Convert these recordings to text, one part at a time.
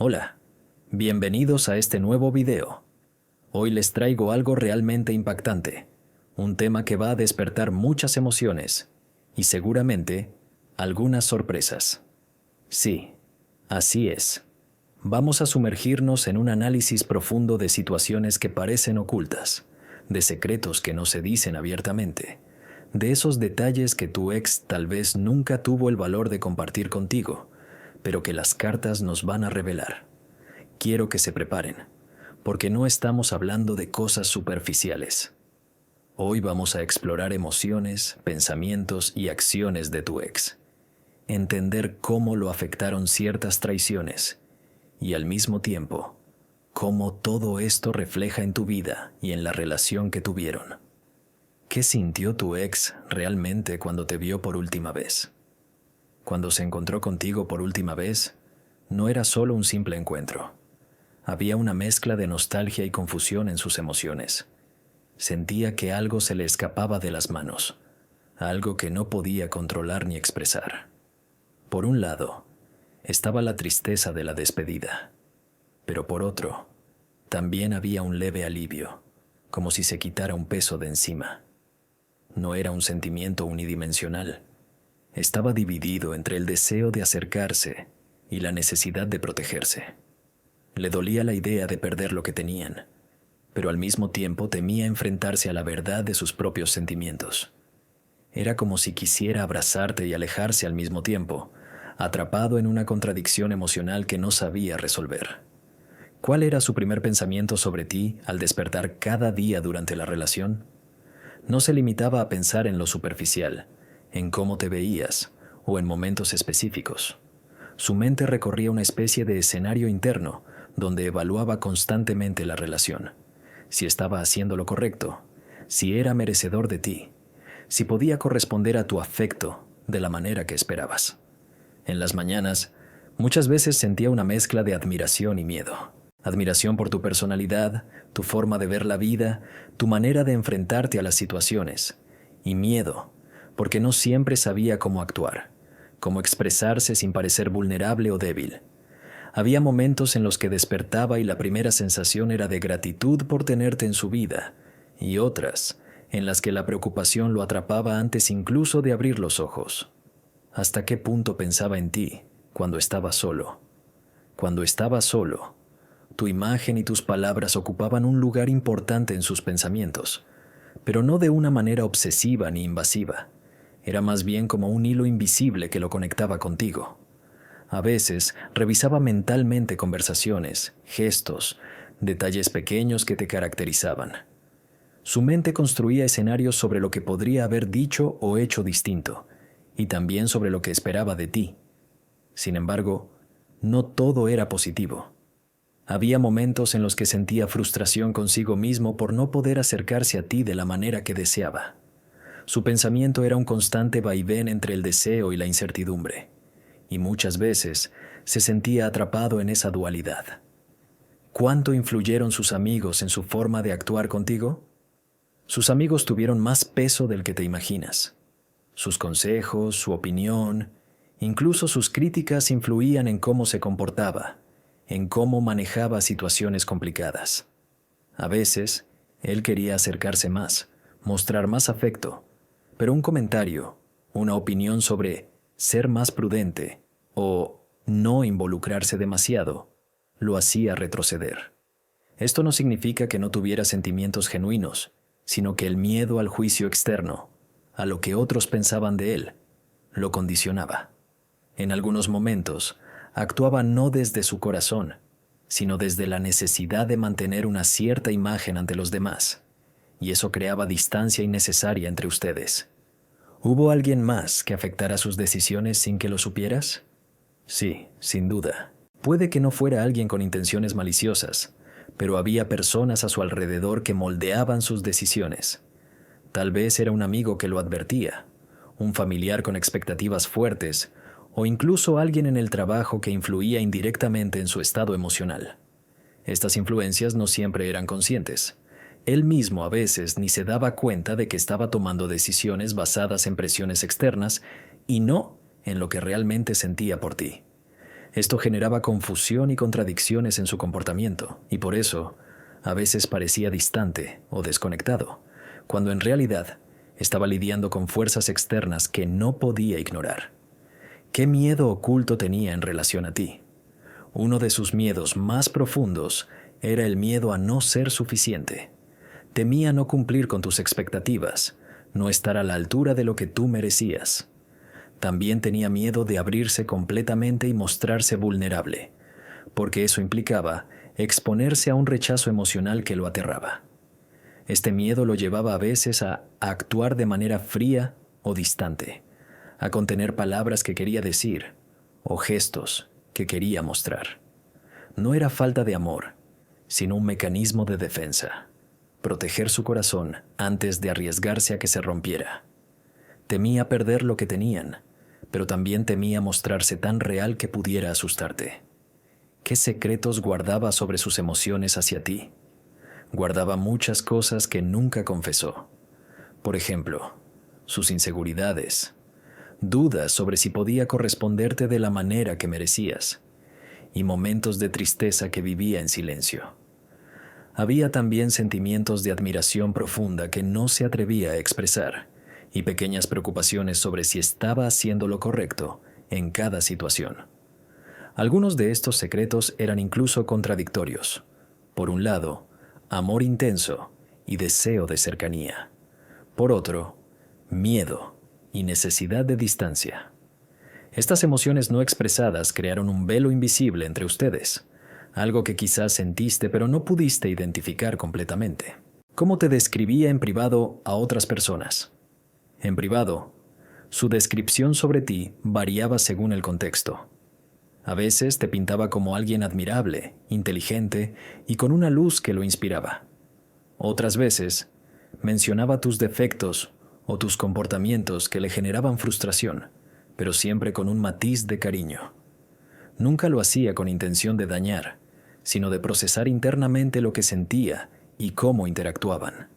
Hola, bienvenidos a este nuevo video. Hoy les traigo algo realmente impactante, un tema que va a despertar muchas emociones y seguramente algunas sorpresas. Sí, así es. Vamos a sumergirnos en un análisis profundo de situaciones que parecen ocultas, de secretos que no se dicen abiertamente, de esos detalles que tu ex tal vez nunca tuvo el valor de compartir contigo, pero que las cartas nos van a revelar. Quiero que se preparen, porque no estamos hablando de cosas superficiales. Hoy vamos a explorar emociones, pensamientos y acciones de tu ex, entender cómo lo afectaron ciertas traiciones y al mismo tiempo, cómo todo esto refleja en tu vida y en la relación que tuvieron. ¿Qué sintió tu ex realmente cuando te vio por última vez? Cuando se encontró contigo por última vez, no era solo un simple encuentro. Había una mezcla de nostalgia y confusión en sus emociones. Sentía que algo se le escapaba de las manos, algo que no podía controlar ni expresar. Por un lado, estaba la tristeza de la despedida, pero por otro, también había un leve alivio, como si se quitara un peso de encima. No era un sentimiento unidimensional. Estaba dividido entre el deseo de acercarse y la necesidad de protegerse. Le dolía la idea de perder lo que tenían, pero al mismo tiempo temía enfrentarse a la verdad de sus propios sentimientos. Era como si quisiera abrazarte y alejarse al mismo tiempo, atrapado en una contradicción emocional que no sabía resolver. ¿Cuál era su primer pensamiento sobre ti al despertar cada día durante la relación? No se limitaba a pensar en lo superficial, en cómo te veías o en momentos específicos. Su mente recorría una especie de escenario interno donde evaluaba constantemente la relación, si estaba haciendo lo correcto, si era merecedor de ti, si podía corresponder a tu afecto de la manera que esperabas. En las mañanas, muchas veces sentía una mezcla de admiración y miedo. Admiración por tu personalidad, tu forma de ver la vida, tu manera de enfrentarte a las situaciones, y miedo porque no siempre sabía cómo actuar, cómo expresarse sin parecer vulnerable o débil. Había momentos en los que despertaba y la primera sensación era de gratitud por tenerte en su vida, y otras en las que la preocupación lo atrapaba antes incluso de abrir los ojos. ¿Hasta qué punto pensaba en ti cuando estaba solo? Cuando estaba solo, tu imagen y tus palabras ocupaban un lugar importante en sus pensamientos, pero no de una manera obsesiva ni invasiva. Era más bien como un hilo invisible que lo conectaba contigo. A veces revisaba mentalmente conversaciones, gestos, detalles pequeños que te caracterizaban. Su mente construía escenarios sobre lo que podría haber dicho o hecho distinto, y también sobre lo que esperaba de ti. Sin embargo, no todo era positivo. Había momentos en los que sentía frustración consigo mismo por no poder acercarse a ti de la manera que deseaba. Su pensamiento era un constante vaivén entre el deseo y la incertidumbre, y muchas veces se sentía atrapado en esa dualidad. ¿Cuánto influyeron sus amigos en su forma de actuar contigo? Sus amigos tuvieron más peso del que te imaginas. Sus consejos, su opinión, incluso sus críticas influían en cómo se comportaba, en cómo manejaba situaciones complicadas. A veces, él quería acercarse más, mostrar más afecto, pero un comentario, una opinión sobre ser más prudente o no involucrarse demasiado, lo hacía retroceder. Esto no significa que no tuviera sentimientos genuinos, sino que el miedo al juicio externo, a lo que otros pensaban de él, lo condicionaba. En algunos momentos, actuaba no desde su corazón, sino desde la necesidad de mantener una cierta imagen ante los demás, y eso creaba distancia innecesaria entre ustedes. ¿Hubo alguien más que afectara sus decisiones sin que lo supieras? Sí, sin duda. Puede que no fuera alguien con intenciones maliciosas, pero había personas a su alrededor que moldeaban sus decisiones. Tal vez era un amigo que lo advertía, un familiar con expectativas fuertes, o incluso alguien en el trabajo que influía indirectamente en su estado emocional. Estas influencias no siempre eran conscientes. Él mismo a veces ni se daba cuenta de que estaba tomando decisiones basadas en presiones externas y no en lo que realmente sentía por ti. Esto generaba confusión y contradicciones en su comportamiento, y por eso, a veces parecía distante o desconectado, cuando en realidad estaba lidiando con fuerzas externas que no podía ignorar. ¿Qué miedo oculto tenía en relación a ti? Uno de sus miedos más profundos era el miedo a no ser suficiente. Temía no cumplir con tus expectativas, no estar a la altura de lo que tú merecías. También tenía miedo de abrirse completamente y mostrarse vulnerable, porque eso implicaba exponerse a un rechazo emocional que lo aterraba. Este miedo lo llevaba a veces a actuar de manera fría o distante, a contener palabras que quería decir o gestos que quería mostrar. No era falta de amor, sino un mecanismo de defensa, proteger su corazón antes de arriesgarse a que se rompiera. Temía perder lo que tenían, pero también temía mostrarse tan real que pudiera asustarte. ¿Qué secretos guardaba sobre sus emociones hacia ti? Guardaba muchas cosas que nunca confesó. Por ejemplo, sus inseguridades, dudas sobre si podía corresponderte de la manera que merecías, y momentos de tristeza que vivía en silencio. Había también sentimientos de admiración profunda que no se atrevía a expresar, y pequeñas preocupaciones sobre si estaba haciendo lo correcto en cada situación. Algunos de estos secretos eran incluso contradictorios. Por un lado, amor intenso y deseo de cercanía. Por otro, miedo y necesidad de distancia. Estas emociones no expresadas crearon un velo invisible entre ustedes, algo que quizás sentiste pero no pudiste identificar completamente. ¿Cómo te describía en privado a otras personas? En privado, su descripción sobre ti variaba según el contexto. A veces te pintaba como alguien admirable, inteligente y con una luz que lo inspiraba. Otras veces, mencionaba tus defectos o tus comportamientos que le generaban frustración, pero siempre con un matiz de cariño. Nunca lo hacía con intención de dañar, sino de procesar internamente lo que sentía y cómo interactuaban.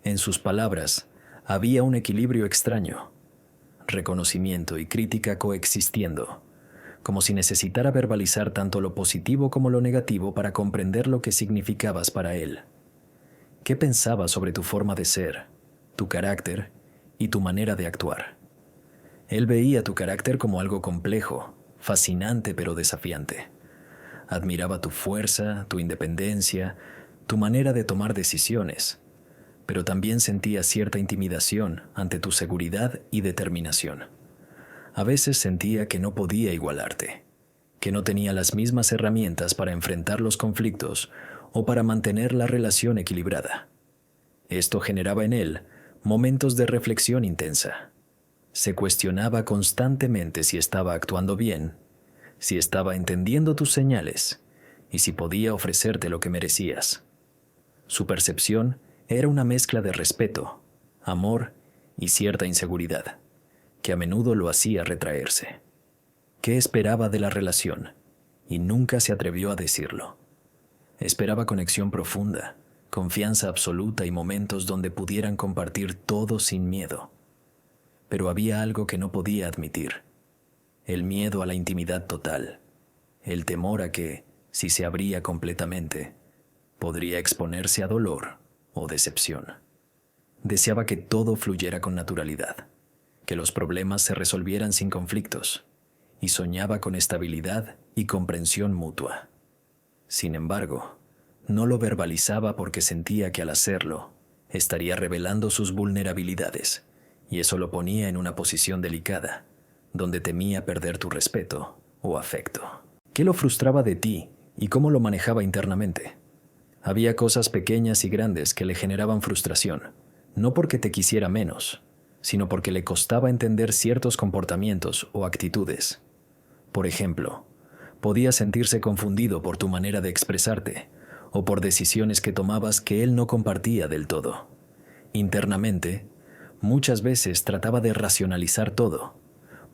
En sus palabras, había un equilibrio extraño, reconocimiento y crítica coexistiendo, como si necesitara verbalizar tanto lo positivo como lo negativo para comprender lo que significabas para él. ¿Qué pensaba sobre tu forma de ser, tu carácter y tu manera de actuar? Él veía tu carácter como algo complejo, fascinante pero desafiante. Admiraba tu fuerza, tu independencia, tu manera de tomar decisiones, pero también sentía cierta intimidación ante tu seguridad y determinación. A veces sentía que no podía igualarte, que no tenía las mismas herramientas para enfrentar los conflictos o para mantener la relación equilibrada. Esto generaba en él momentos de reflexión intensa. Se cuestionaba constantemente si estaba actuando bien, si estaba entendiendo tus señales y si podía ofrecerte lo que merecías. Su percepción era una mezcla de respeto, amor y cierta inseguridad, que a menudo lo hacía retraerse. ¿Qué esperaba de la relación? Y nunca se atrevió a decirlo. Esperaba conexión profunda, confianza absoluta y momentos donde pudieran compartir todo sin miedo. Pero había algo que no podía admitir: el miedo a la intimidad total, el temor a que, si se abría completamente, podría exponerse a dolor o decepción. Deseaba que todo fluyera con naturalidad, que los problemas se resolvieran sin conflictos, y soñaba con estabilidad y comprensión mutua. Sin embargo, no lo verbalizaba porque sentía que al hacerlo, estaría revelando sus vulnerabilidades, y eso lo ponía en una posición delicada, donde temía perder tu respeto o afecto. ¿Qué lo frustraba de ti y cómo lo manejaba internamente? Había cosas pequeñas y grandes que le generaban frustración, no porque te quisiera menos, sino porque le costaba entender ciertos comportamientos o actitudes. Por ejemplo, podía sentirse confundido por tu manera de expresarte o por decisiones que tomabas que él no compartía del todo. Internamente, muchas veces trataba de racionalizar todo.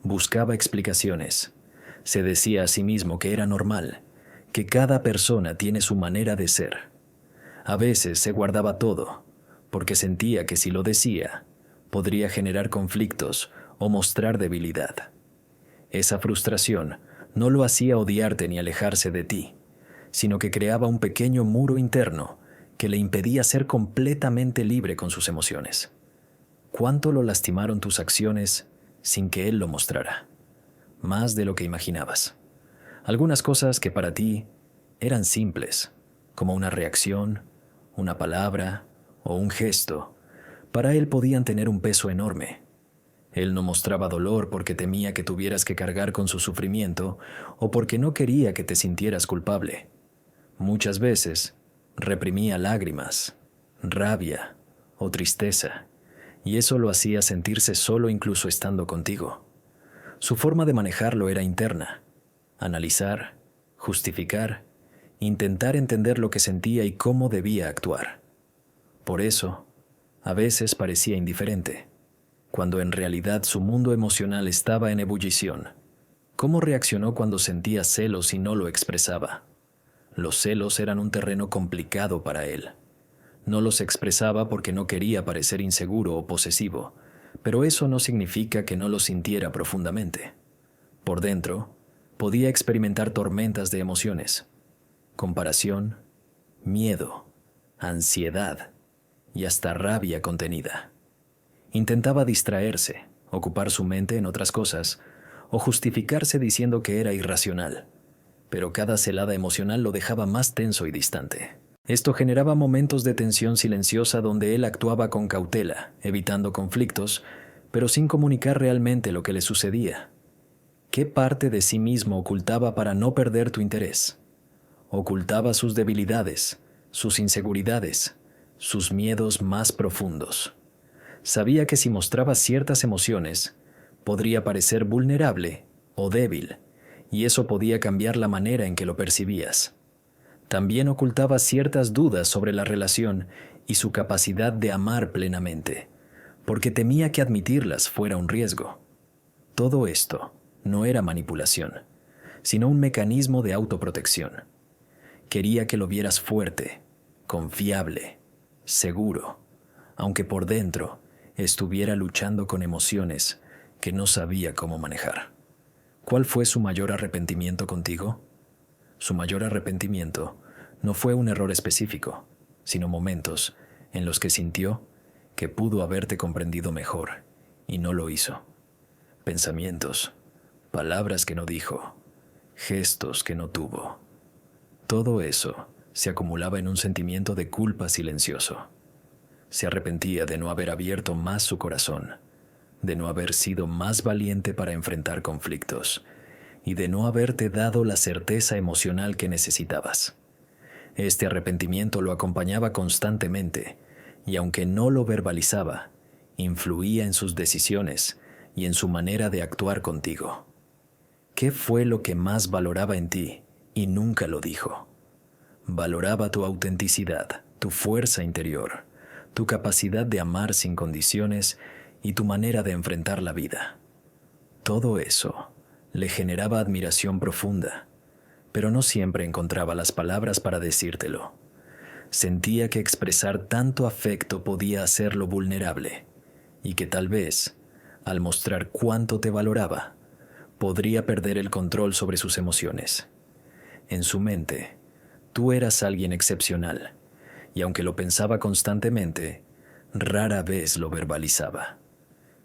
Buscaba explicaciones. Se decía a sí mismo que era normal, que cada persona tiene su manera de ser. A veces se guardaba todo, porque sentía que si lo decía, podría generar conflictos o mostrar debilidad. Esa frustración No lo hacía odiarte ni alejarse de ti, sino que creaba un pequeño muro interno que le impedía ser completamente libre con sus emociones. ¿Cuánto lo lastimaron tus acciones sin que él lo mostrara? Más de lo que imaginabas. Algunas cosas que para ti eran simples, como una reacción, una palabra o un gesto, para él podían tener un peso enorme. Él no mostraba dolor porque temía que tuvieras que cargar con su sufrimiento o porque no quería que te sintieras culpable. Muchas veces reprimía lágrimas, rabia o tristeza, y eso lo hacía sentirse solo incluso estando contigo. Su forma de manejarlo era interna: analizar, justificar, intentar entender lo que sentía y cómo debía actuar. Por eso, a veces parecía indiferente, cuando en realidad su mundo emocional estaba en ebullición. ¿Cómo reaccionó cuando sentía celos y no lo expresaba? Los celos eran un terreno complicado para él. No los expresaba porque no quería parecer inseguro o posesivo, pero eso no significa que no lo sintiera profundamente. Por dentro, podía experimentar tormentas de emociones: comparación, miedo, ansiedad y hasta rabia contenida. Intentaba distraerse, ocupar su mente en otras cosas o justificarse diciendo que era irracional, pero cada celada emocional lo dejaba más tenso y distante. Esto generaba momentos de tensión silenciosa donde él actuaba con cautela, evitando conflictos, pero sin comunicar realmente lo que le sucedía. ¿Qué parte de sí mismo ocultaba para no perder tu interés? Ocultaba sus debilidades, sus inseguridades, sus miedos más profundos. Sabía que si mostraba ciertas emociones, podría parecer vulnerable o débil, y eso podía cambiar la manera en que lo percibías. También ocultaba ciertas dudas sobre la relación y su capacidad de amar plenamente, porque temía que admitirlas fuera un riesgo. Todo esto no era manipulación, sino un mecanismo de autoprotección. Quería que lo vieras fuerte, confiable, seguro, aunque por dentro estuviera luchando con emociones que no sabía cómo manejar. ¿Cuál fue su mayor arrepentimiento contigo? Su mayor arrepentimiento no fue un error específico, sino momentos en los que sintió que pudo haberte comprendido mejor y no lo hizo. Pensamientos, palabras que no dijo, gestos que no tuvo. Todo eso se acumulaba en un sentimiento de culpa silencioso. Se arrepentía de no haber abierto más su corazón, de no haber sido más valiente para enfrentar conflictos y de no haberte dado la certeza emocional que necesitabas. Este arrepentimiento lo acompañaba constantemente y aunque no lo verbalizaba, influía en sus decisiones y en su manera de actuar contigo. ¿Qué fue lo que más valoraba en ti y nunca lo dijo? Valoraba tu autenticidad, tu fuerza interior, tu capacidad de amar sin condiciones y tu manera de enfrentar la vida. Todo eso le generaba admiración profunda, pero no siempre encontraba las palabras para decírtelo. Sentía que expresar tanto afecto podía hacerlo vulnerable y que tal vez, al mostrar cuánto te valoraba, podría perder el control sobre sus emociones. En su mente, tú eras alguien excepcional, y aunque lo pensaba constantemente, rara vez lo verbalizaba.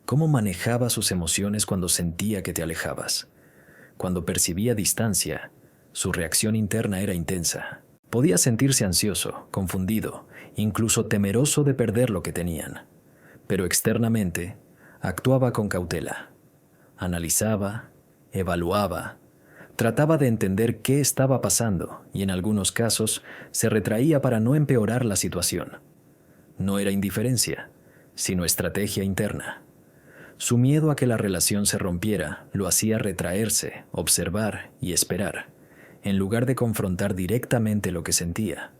¿Cómo manejaba sus emociones cuando sentía que te alejabas? Cuando percibía distancia, su reacción interna era intensa. Podía sentirse ansioso, confundido, incluso temeroso de perder lo que tenían. Pero externamente, actuaba con cautela. Analizaba, evaluaba, trataba de entender qué estaba pasando y en algunos casos se retraía para no empeorar la situación. No era indiferencia, sino estrategia interna. Su miedo a que la relación se rompiera lo hacía retraerse, observar y esperar, en lugar de confrontar directamente lo que sentía.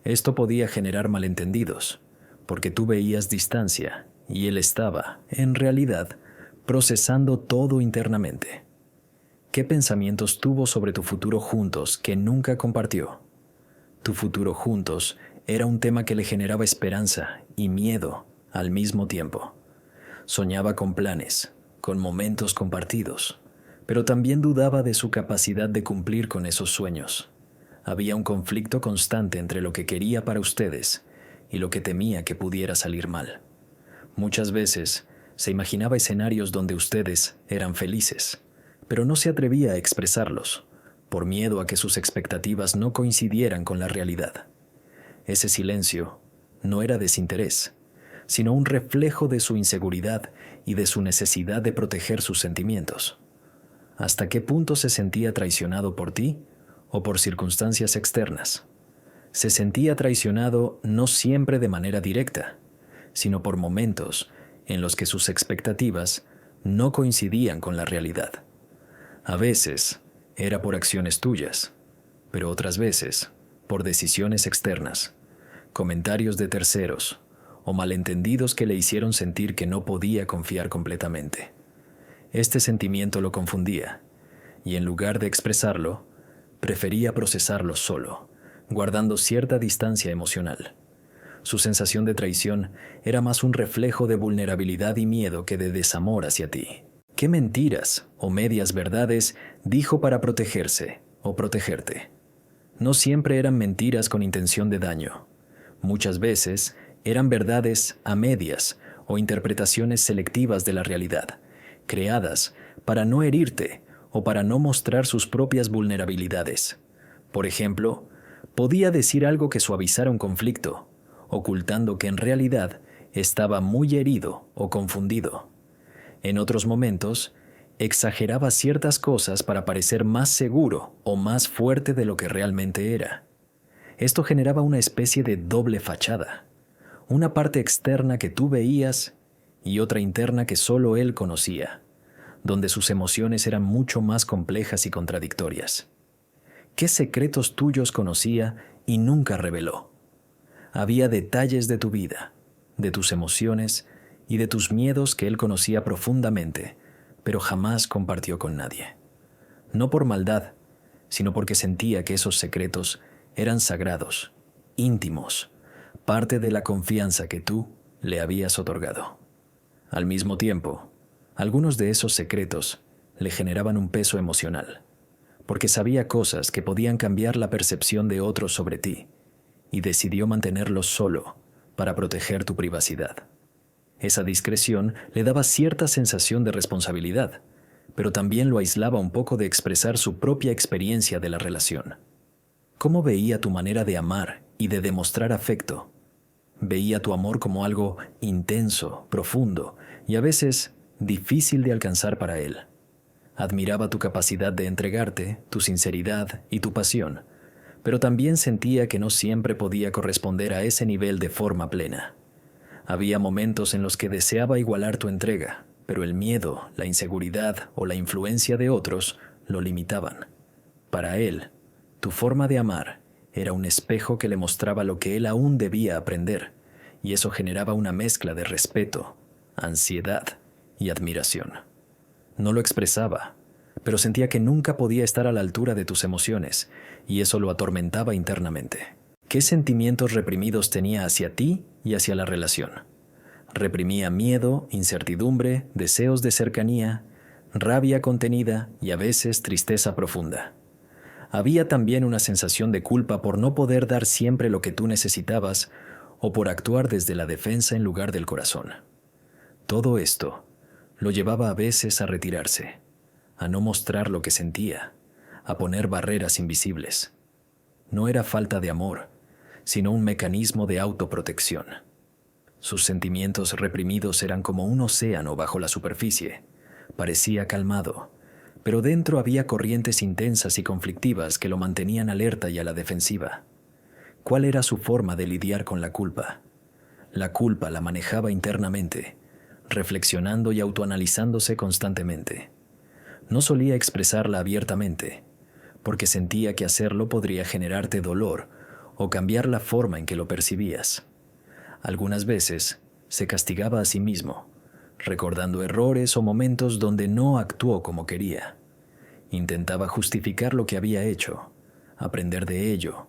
Esto podía generar malentendidos, porque tú veías distancia y él estaba, en realidad, procesando todo internamente. ¿Qué pensamientos tuvo sobre tu futuro juntos que nunca compartió? Tu futuro juntos era un tema que le generaba esperanza y miedo al mismo tiempo. Soñaba con planes, con momentos compartidos, pero también dudaba de su capacidad de cumplir con esos sueños. Había un conflicto constante entre lo que quería para ustedes y lo que temía que pudiera salir mal. Muchas veces se imaginaba escenarios donde ustedes eran felices, pero no se atrevía a expresarlos, por miedo a que sus expectativas no coincidieran con la realidad. Ese silencio no era desinterés, sino un reflejo de su inseguridad y de su necesidad de proteger sus sentimientos. ¿Hasta qué punto se sentía traicionado por ti o por circunstancias externas? Se sentía traicionado no siempre de manera directa, sino por momentos en los que sus expectativas no coincidían con la realidad. A veces era por acciones tuyas, pero otras veces por decisiones externas, comentarios de terceros o malentendidos que le hicieron sentir que no podía confiar completamente. Este sentimiento lo confundía, y en lugar de expresarlo, prefería procesarlo solo, guardando cierta distancia emocional. Su sensación de traición era más un reflejo de vulnerabilidad y miedo que de desamor hacia ti. ¿Qué mentiras o medias verdades dijo para protegerse o protegerte? No siempre eran mentiras con intención de daño. Muchas veces eran verdades a medias o interpretaciones selectivas de la realidad, creadas para no herirte o para no mostrar sus propias vulnerabilidades. Por ejemplo, podía decir algo que suavizara un conflicto, ocultando que en realidad estaba muy herido o confundido. En otros momentos, exageraba ciertas cosas para parecer más seguro o más fuerte de lo que realmente era. Esto generaba una especie de doble fachada, una parte externa que tú veías y otra interna que solo él conocía, donde sus emociones eran mucho más complejas y contradictorias. ¿Qué secretos tuyos conocía y nunca reveló? Había detalles de tu vida, de tus emociones y de tus miedos que él conocía profundamente, pero jamás compartió con nadie. No por maldad, sino porque sentía que esos secretos eran sagrados, íntimos, parte de la confianza que tú le habías otorgado. Al mismo tiempo, algunos de esos secretos le generaban un peso emocional, porque sabía cosas que podían cambiar la percepción de otros sobre ti, y decidió mantenerlos solo para proteger tu privacidad. Esa discreción le daba cierta sensación de responsabilidad, pero también lo aislaba un poco de expresar su propia experiencia de la relación. ¿Cómo veía tu manera de amar y de demostrar afecto? Veía tu amor como algo intenso, profundo y a veces difícil de alcanzar para él. Admiraba tu capacidad de entregarte, tu sinceridad y tu pasión, pero también sentía que no siempre podía corresponder a ese nivel de forma plena. Había momentos en los que deseaba igualar tu entrega, pero el miedo, la inseguridad o la influencia de otros lo limitaban. Para él, tu forma de amar era un espejo que le mostraba lo que él aún debía aprender, y eso generaba una mezcla de respeto, ansiedad y admiración. No lo expresaba, pero sentía que nunca podía estar a la altura de tus emociones, y eso lo atormentaba internamente. ¿Qué sentimientos reprimidos tenía hacia ti y hacia la relación? Reprimía miedo, incertidumbre, deseos de cercanía, rabia contenida y a veces tristeza profunda. Había también una sensación de culpa por no poder dar siempre lo que tú necesitabas o por actuar desde la defensa en lugar del corazón. Todo esto lo llevaba a veces a retirarse, a no mostrar lo que sentía, a poner barreras invisibles. No era falta de amor, sino un mecanismo de autoprotección. Sus sentimientos reprimidos eran como un océano bajo la superficie. Parecía calmado, pero dentro había corrientes intensas y conflictivas que lo mantenían alerta y a la defensiva. ¿Cuál era su forma de lidiar con la culpa? La culpa la manejaba internamente, reflexionando y autoanalizándose constantemente. No solía expresarla abiertamente, porque sentía que hacerlo podría generarte dolor o cambiar la forma en que lo percibías. Algunas veces se castigaba a sí mismo, recordando errores o momentos donde no actuó como quería. Intentaba justificar lo que había hecho, aprender de ello,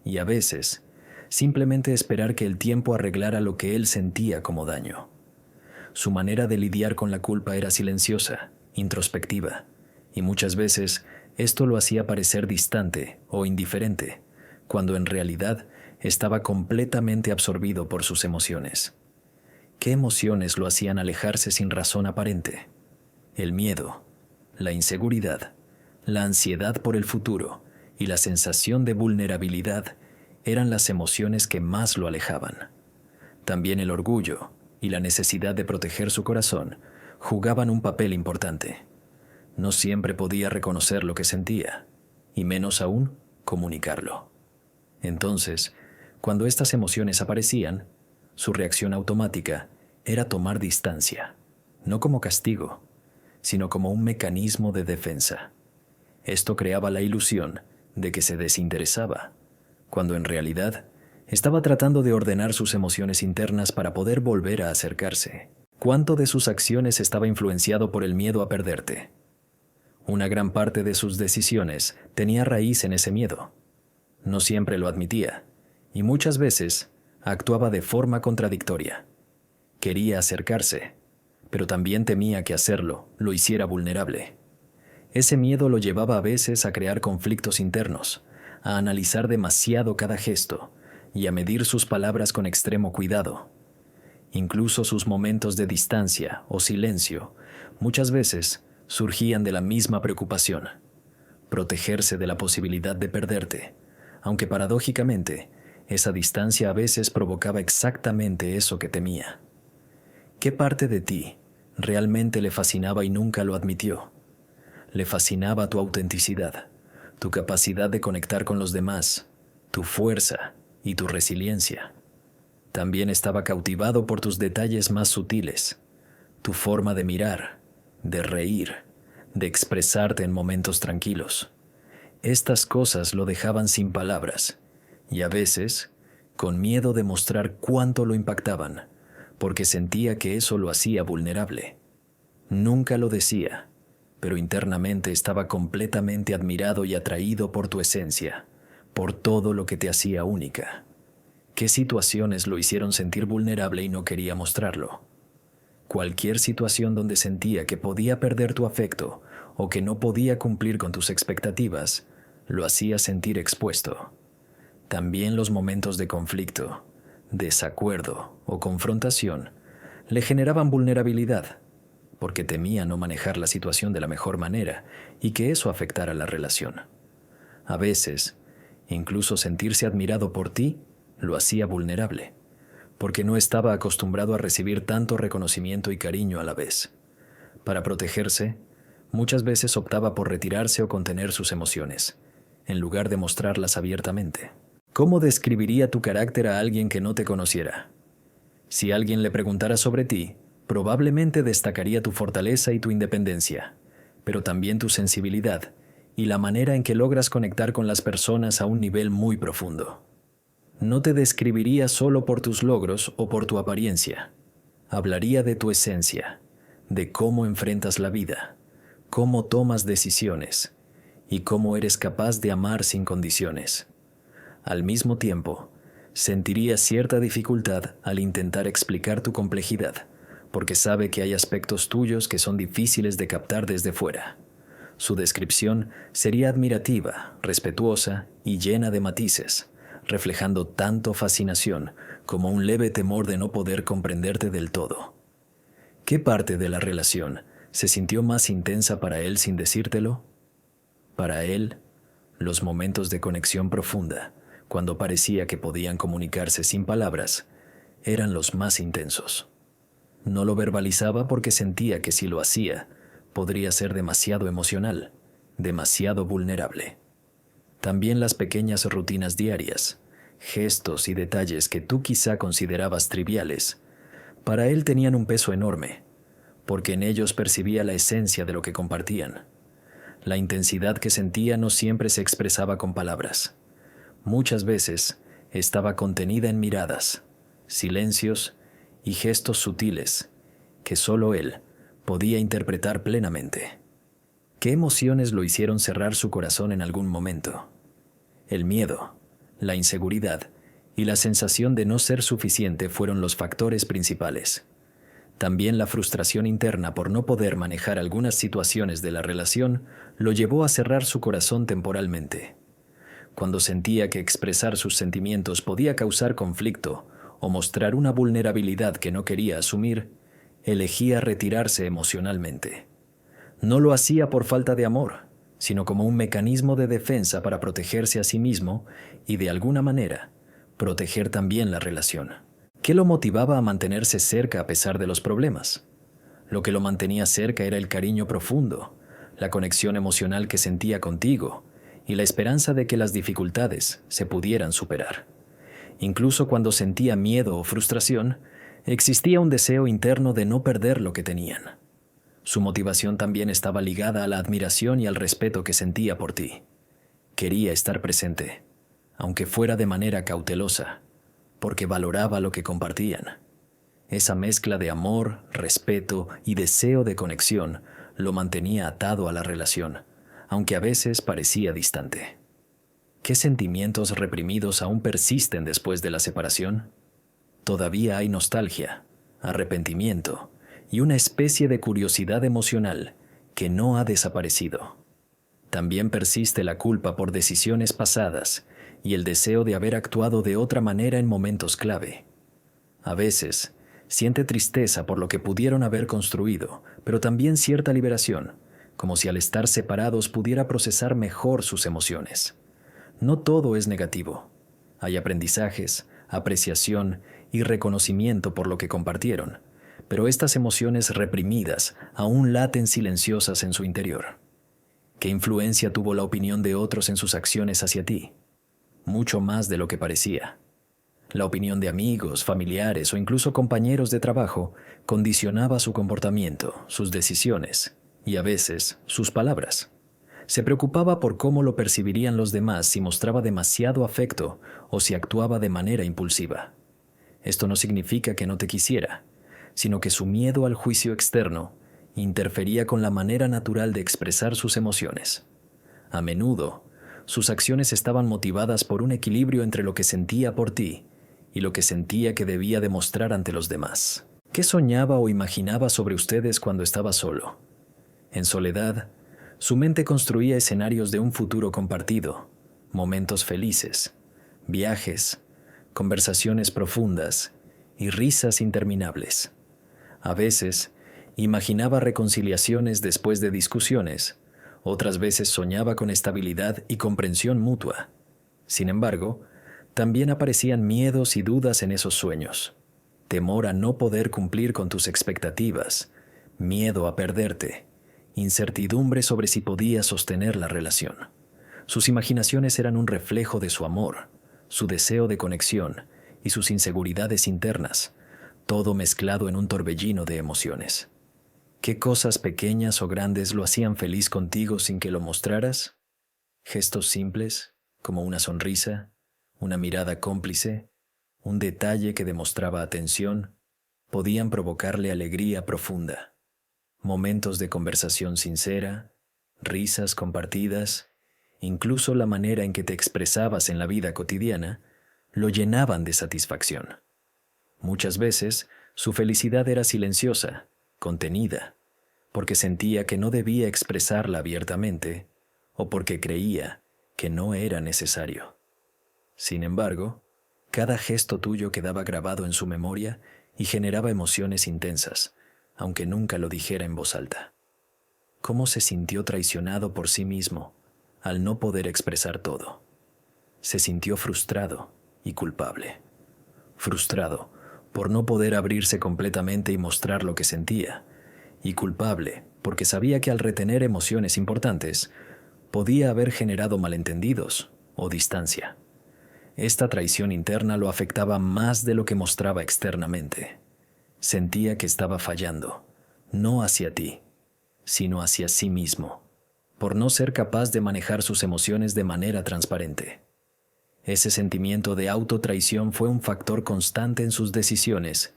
y a veces simplemente esperar que el tiempo arreglara lo que él sentía como daño. Su manera de lidiar con la culpa era silenciosa, introspectiva, y muchas veces esto lo hacía parecer distante o indiferente, cuando en realidad estaba completamente absorbido por sus emociones. ¿Qué emociones lo hacían alejarse sin razón aparente? El miedo, la inseguridad, la ansiedad por el futuro y la sensación de vulnerabilidad eran las emociones que más lo alejaban. También el orgullo y la necesidad de proteger su corazón jugaban un papel importante. No siempre podía reconocer lo que sentía, y menos aún comunicarlo. Entonces, cuando estas emociones aparecían, su reacción automática era tomar distancia, no como castigo, sino como un mecanismo de defensa. Esto creaba la ilusión de que se desinteresaba, cuando en realidad estaba tratando de ordenar sus emociones internas para poder volver a acercarse. ¿Cuánto de sus acciones estaba influenciado por el miedo a perderte? Una gran parte de sus decisiones tenía raíz en ese miedo. No siempre lo admitía, y muchas veces actuaba de forma contradictoria. Quería acercarse, pero también temía que hacerlo lo hiciera vulnerable. Ese miedo lo llevaba a veces a crear conflictos internos, a analizar demasiado cada gesto y a medir sus palabras con extremo cuidado. Incluso sus momentos de distancia o silencio muchas veces surgían de la misma preocupación: protegerse de la posibilidad de perderte, aunque paradójicamente esa distancia a veces provocaba exactamente eso que temía. ¿Qué parte de ti realmente le fascinaba y nunca lo admitió? Le fascinaba tu autenticidad, tu capacidad de conectar con los demás, tu fuerza y tu resiliencia. También estaba cautivado por tus detalles más sutiles, tu forma de mirar, de reír, de expresarte en momentos tranquilos. Estas cosas lo dejaban sin palabras, y a veces con miedo de mostrar cuánto lo impactaban, porque sentía que eso lo hacía vulnerable. Nunca lo decía, pero internamente estaba completamente admirado y atraído por tu esencia, por todo lo que te hacía única. ¿Qué situaciones lo hicieron sentir vulnerable y no quería mostrarlo? Cualquier situación donde sentía que podía perder tu afecto o que no podía cumplir con tus expectativas, lo hacía sentir expuesto. También los momentos de conflicto, desacuerdo o confrontación le generaban vulnerabilidad, porque temía no manejar la situación de la mejor manera y que eso afectara la relación. A veces, incluso sentirse admirado por ti lo hacía vulnerable, porque no estaba acostumbrado a recibir tanto reconocimiento y cariño a la vez. Para protegerse, muchas veces optaba por retirarse o contener sus emociones, en lugar de mostrarlas abiertamente. ¿Cómo describiría tu carácter a alguien que no te conociera? Si alguien le preguntara sobre ti, probablemente destacaría tu fortaleza y tu independencia, pero también tu sensibilidad y la manera en que logras conectar con las personas a un nivel muy profundo. No te describiría solo por tus logros o por tu apariencia. Hablaría de tu esencia, de cómo enfrentas la vida, cómo tomas decisiones y cómo eres capaz de amar sin condiciones. Al mismo tiempo, sentiría cierta dificultad al intentar explicar tu complejidad, porque sabe que hay aspectos tuyos que son difíciles de captar desde fuera. Su descripción sería admirativa, respetuosa y llena de matices, reflejando tanto fascinación como un leve temor de no poder comprenderte del todo. ¿Qué parte de la relación se sintió más intensa para él sin decírtelo? Para él, los momentos de conexión profunda, cuando parecía que podían comunicarse sin palabras, eran los más intensos. No lo verbalizaba porque sentía que si lo hacía, podría ser demasiado emocional, demasiado vulnerable. También las pequeñas rutinas diarias, gestos y detalles que tú quizá considerabas triviales, para él tenían un peso enorme, porque en ellos percibía la esencia de lo que compartían. La intensidad que sentía no siempre se expresaba con palabras. Muchas veces estaba contenida en miradas, silencios y gestos sutiles que solo él podía interpretar plenamente. ¿Qué emociones lo hicieron cerrar su corazón en algún momento? El miedo, la inseguridad y la sensación de no ser suficiente fueron los factores principales. También la frustración interna por no poder manejar algunas situaciones de la relación lo llevó a cerrar su corazón temporalmente. Cuando sentía que expresar sus sentimientos podía causar conflicto o mostrar una vulnerabilidad que no quería asumir, elegía retirarse emocionalmente. No lo hacía por falta de amor, sino como un mecanismo de defensa para protegerse a sí mismo y, de alguna manera, proteger también la relación. ¿Qué lo motivaba a mantenerse cerca a pesar de los problemas? Lo que lo mantenía cerca era el cariño profundo, la conexión emocional que sentía contigo y la esperanza de que las dificultades se pudieran superar. Incluso cuando sentía miedo o frustración, existía un deseo interno de no perder lo que tenían. Su motivación también estaba ligada a la admiración y al respeto que sentía por ti. Quería estar presente, aunque fuera de manera cautelosa, porque valoraba lo que compartían. Esa mezcla de amor, respeto y deseo de conexión lo mantenía atado a la relación, aunque a veces parecía distante. ¿Qué sentimientos reprimidos aún persisten después de la separación? Todavía hay nostalgia, arrepentimiento y una especie de curiosidad emocional que no ha desaparecido. También persiste la culpa por decisiones pasadas y el deseo de haber actuado de otra manera en momentos clave. A veces, siente tristeza por lo que pudieron haber construido, pero también cierta liberación, como si al estar separados pudiera procesar mejor sus emociones. No todo es negativo. Hay aprendizajes, apreciación y reconocimiento por lo que compartieron, pero estas emociones reprimidas aún laten silenciosas en su interior. ¿Qué influencia tuvo la opinión de otros en sus acciones hacia ti? Mucho más de lo que parecía. La opinión de amigos, familiares o incluso compañeros de trabajo condicionaba su comportamiento, sus decisiones y a veces sus palabras. Se preocupaba por cómo lo percibirían los demás si mostraba demasiado afecto o si actuaba de manera impulsiva. Esto no significa que no te quisiera, sino que su miedo al juicio externo interfería con la manera natural de expresar sus emociones. A menudo, sus acciones estaban motivadas por un equilibrio entre lo que sentía por ti y lo que sentía que debía demostrar ante los demás. ¿Qué soñaba o imaginaba sobre ustedes cuando estaba solo? En soledad, su mente construía escenarios de un futuro compartido, momentos felices, viajes, conversaciones profundas y risas interminables. A veces, imaginaba reconciliaciones después de discusiones, otras veces soñaba con estabilidad y comprensión mutua. Sin embargo, también aparecían miedos y dudas en esos sueños. Temor a no poder cumplir con tus expectativas, miedo a perderte, incertidumbre sobre si podía sostener la relación. Sus imaginaciones eran un reflejo de su amor, su deseo de conexión y sus inseguridades internas, todo mezclado en un torbellino de emociones. ¿Qué cosas pequeñas o grandes lo hacían feliz contigo sin que lo mostraras? Gestos simples, como una sonrisa, una mirada cómplice, un detalle que demostraba atención, podían provocarle alegría profunda. Momentos de conversación sincera, risas compartidas, incluso la manera en que te expresabas en la vida cotidiana, lo llenaban de satisfacción. Muchas veces, su felicidad era silenciosa, contenida, porque sentía que no debía expresarla abiertamente o porque creía que no era necesario. Sin embargo, cada gesto tuyo quedaba grabado en su memoria y generaba emociones intensas, aunque nunca lo dijera en voz alta. ¿Cómo se sintió traicionado por sí mismo al no poder expresar todo? Se sintió frustrado y culpable. Frustrado por no poder abrirse completamente y mostrar lo que sentía, y culpable porque sabía que al retener emociones importantes, podía haber generado malentendidos o distancia. Esta traición interna lo afectaba más de lo que mostraba externamente. Sentía que estaba fallando, no hacia ti, sino hacia sí mismo, por no ser capaz de manejar sus emociones de manera transparente. Ese sentimiento de autotraición fue un factor constante en sus decisiones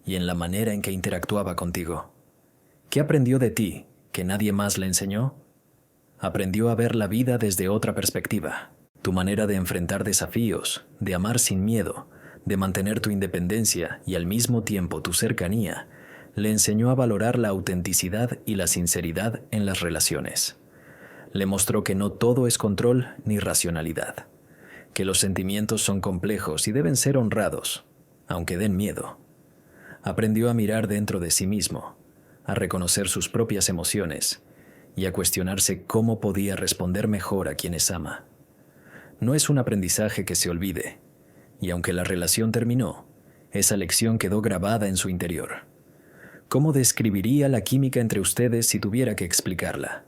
y en la manera en que interactuaba contigo. ¿Qué aprendió de ti que nadie más le enseñó? Aprendió a ver la vida desde otra perspectiva. Tu manera de enfrentar desafíos, de amar sin miedo, de mantener tu independencia y al mismo tiempo tu cercanía, le enseñó a valorar la autenticidad y la sinceridad en las relaciones. Le mostró que no todo es control ni racionalidad, que los sentimientos son complejos y deben ser honrados, aunque den miedo. Aprendió a mirar dentro de sí mismo, a reconocer sus propias emociones y a cuestionarse cómo podía responder mejor a quienes ama. No es un aprendizaje que se olvide, y aunque la relación terminó, esa lección quedó grabada en su interior. ¿Cómo describiría la química entre ustedes si tuviera que explicarla?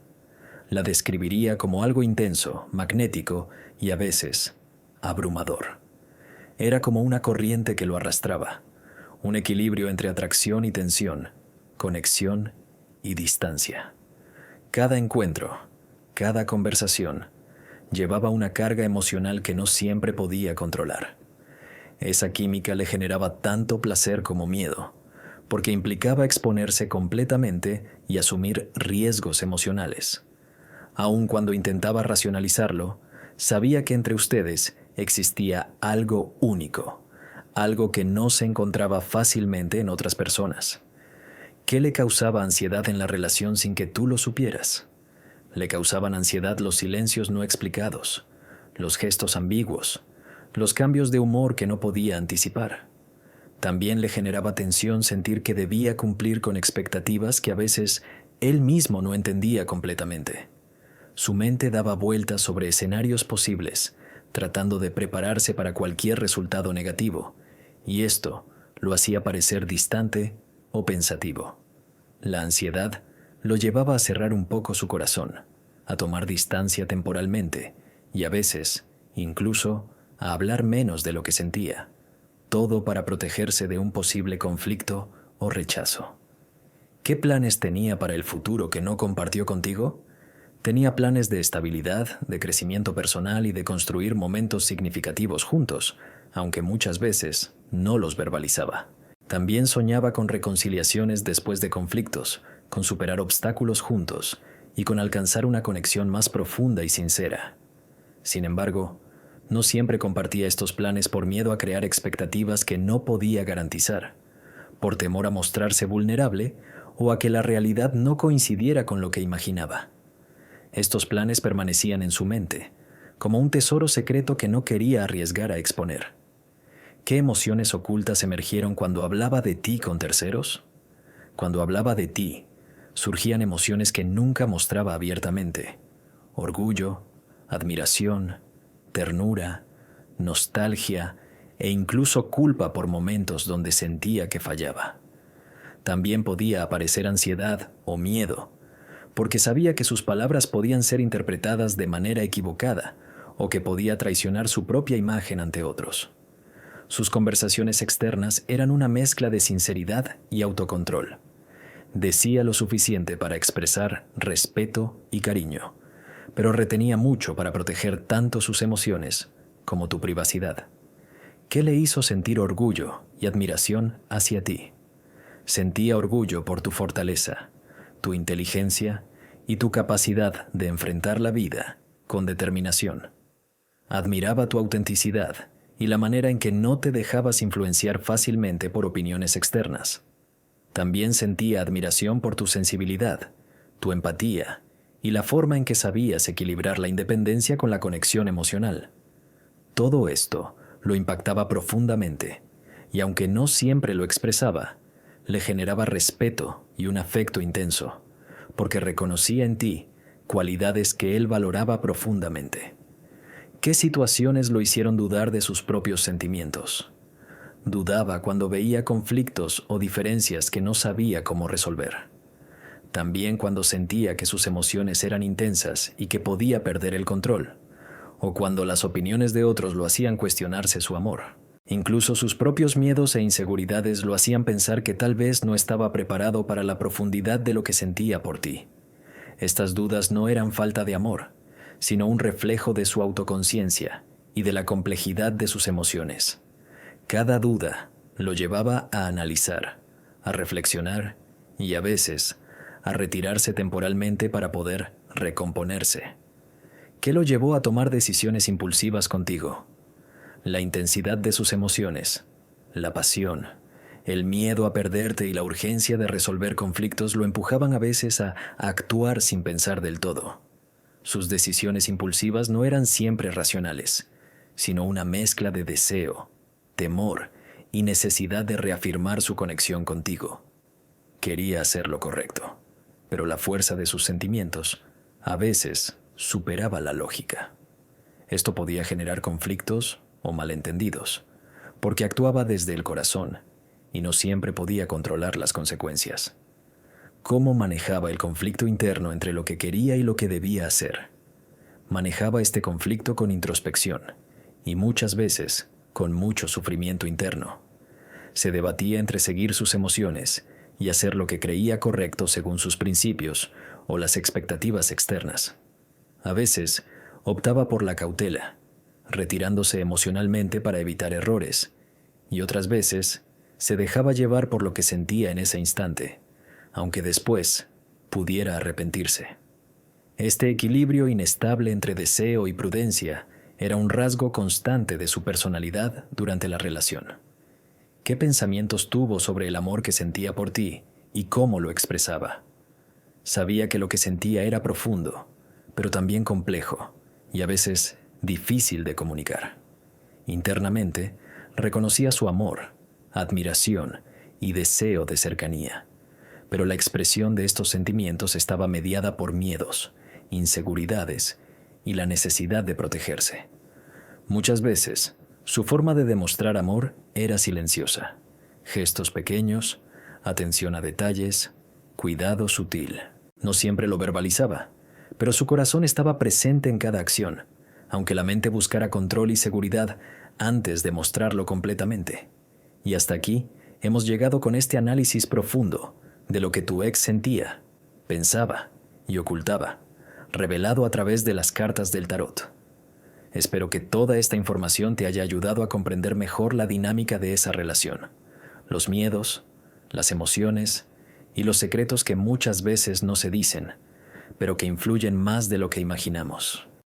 La describiría como algo intenso, magnético y a veces abrumador. Era como una corriente que lo arrastraba, un equilibrio entre atracción y tensión, conexión y distancia. Cada encuentro, cada conversación, llevaba una carga emocional que no siempre podía controlar. Esa química le generaba tanto placer como miedo, porque implicaba exponerse completamente y asumir riesgos emocionales. Aun cuando intentaba racionalizarlo, sabía que entre ustedes existía algo único, algo que no se encontraba fácilmente en otras personas. ¿Qué le causaba ansiedad en la relación sin que tú lo supieras? Le causaban ansiedad los silencios no explicados, los gestos ambiguos, los cambios de humor que no podía anticipar. También le generaba tensión sentir que debía cumplir con expectativas que a veces él mismo no entendía completamente. Su mente daba vueltas sobre escenarios posibles, tratando de prepararse para cualquier resultado negativo, y esto lo hacía parecer distante o pensativo. La ansiedad lo llevaba a cerrar un poco su corazón, a tomar distancia temporalmente y a veces, incluso, a hablar menos de lo que sentía, todo para protegerse de un posible conflicto o rechazo. ¿Qué planes tenía para el futuro que no compartió contigo? Tenía planes de estabilidad, de crecimiento personal y de construir momentos significativos juntos, aunque muchas veces no los verbalizaba. También soñaba con reconciliaciones después de conflictos, con superar obstáculos juntos y con alcanzar una conexión más profunda y sincera. Sin embargo, no siempre compartía estos planes por miedo a crear expectativas que no podía garantizar, por temor a mostrarse vulnerable o a que la realidad no coincidiera con lo que imaginaba. Estos planes permanecían en su mente, como un tesoro secreto que no quería arriesgar a exponer. ¿Qué emociones ocultas emergieron cuando hablaba de ti con terceros? Cuando hablaba de ti, surgían emociones que nunca mostraba abiertamente: orgullo, admiración, ternura, nostalgia e incluso culpa por momentos donde sentía que fallaba. También podía aparecer ansiedad o miedo, porque sabía que sus palabras podían ser interpretadas de manera equivocada o que podía traicionar su propia imagen ante otros. Sus conversaciones externas eran una mezcla de sinceridad y autocontrol. Decía lo suficiente para expresar respeto y cariño, pero retenía mucho para proteger tanto sus emociones como tu privacidad. ¿Qué le hizo sentir orgullo y admiración hacia ti? Sentía orgullo por tu fortaleza, tu inteligencia y tu capacidad de enfrentar la vida con determinación. Admiraba tu autenticidad y la manera en que no te dejabas influenciar fácilmente por opiniones externas. También sentía admiración por tu sensibilidad, tu empatía y la forma en que sabías equilibrar la independencia con la conexión emocional. Todo esto lo impactaba profundamente, y aunque no siempre lo expresaba, le generaba respeto y un afecto intenso, porque reconocía en ti cualidades que él valoraba profundamente. ¿Qué situaciones lo hicieron dudar de sus propios sentimientos? Dudaba cuando veía conflictos o diferencias que no sabía cómo resolver. También cuando sentía que sus emociones eran intensas y que podía perder el control, o cuando las opiniones de otros lo hacían cuestionarse su amor. Incluso sus propios miedos e inseguridades lo hacían pensar que tal vez no estaba preparado para la profundidad de lo que sentía por ti. Estas dudas no eran falta de amor, sino un reflejo de su autoconciencia y de la complejidad de sus emociones. Cada duda lo llevaba a analizar, a reflexionar y a veces a retirarse temporalmente para poder recomponerse. ¿Qué lo llevó a tomar decisiones impulsivas contigo? La intensidad de sus emociones, la pasión, El miedo a perderte y la urgencia de resolver conflictos lo empujaban a veces a actuar sin pensar del todo. Sus decisiones impulsivas no eran siempre racionales, sino una mezcla de deseo, temor y necesidad de reafirmar su conexión contigo. Quería hacer lo correcto, pero la fuerza de sus sentimientos a veces superaba la lógica. Esto podía generar conflictos o malentendidos, porque actuaba desde el corazón y no siempre podía controlar las consecuencias. ¿Cómo manejaba el conflicto interno entre lo que quería y lo que debía hacer? Manejaba este conflicto con introspección y muchas veces con mucho sufrimiento interno. Se debatía entre seguir sus emociones y hacer lo que creía correcto según sus principios o las expectativas externas. A veces optaba por la cautela, retirándose emocionalmente para evitar errores, y otras veces se dejaba llevar por lo que sentía en ese instante, aunque después pudiera arrepentirse. Este equilibrio inestable entre deseo y prudencia era un rasgo constante de su personalidad durante la relación. ¿Qué pensamientos tuvo sobre el amor que sentía por ti y cómo lo expresaba? Sabía que lo que sentía era profundo, pero también complejo y a veces difícil de comunicar. Internamente, reconocía su amor, admiración y deseo de cercanía, pero la expresión de estos sentimientos estaba mediada por miedos, inseguridades y la necesidad de protegerse. Muchas veces, su forma de demostrar amor era silenciosa. Gestos pequeños, atención a detalles, cuidado sutil. No siempre lo verbalizaba, pero su corazón estaba presente en cada acción, aunque la mente buscara control y seguridad antes de mostrarlo completamente. Y hasta aquí hemos llegado con este análisis profundo de lo que tu ex sentía, pensaba y ocultaba, revelado a través de las cartas del tarot. Espero que toda esta información te haya ayudado a comprender mejor la dinámica de esa relación, los miedos, las emociones y los secretos que muchas veces no se dicen, pero que influyen más de lo que imaginamos.